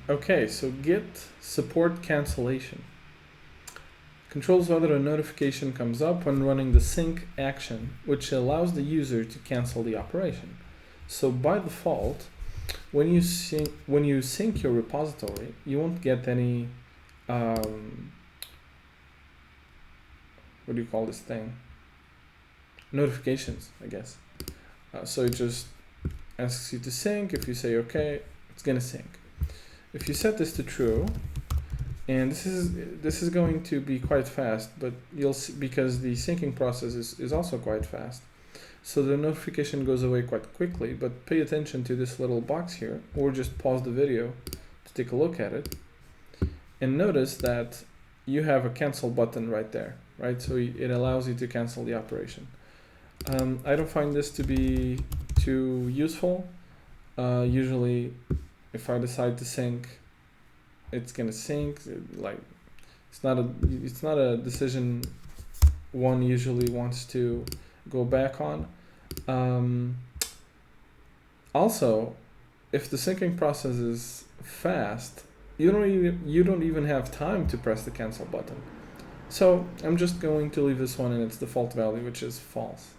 Okay, so git support cancellation controls whether a notification comes up when running the sync action, which allows the user to cancel the operation. So by default, when you sync your repository, you won't get any what do you call this thing? Notifications, I guess. So it just asks you to sync. If you say okay, it's gonna sync. If you set this to true, and this is going to be quite fast, but you'll see, because the syncing process is also quite fast. So the notification goes away quite quickly, but pay attention to this little box here, or just pause the video to take a look at it. And notice that you have a cancel button right there, right? So it allows you to cancel the operation. I don't find this to be too useful. Usually if I decide to sync, it's gonna sync. Like it's not a decision one usually wants to go back on. Also, if the syncing process is fast, you don't even have time to press the cancel button. So I'm just going to leave this one in its default value, which is false.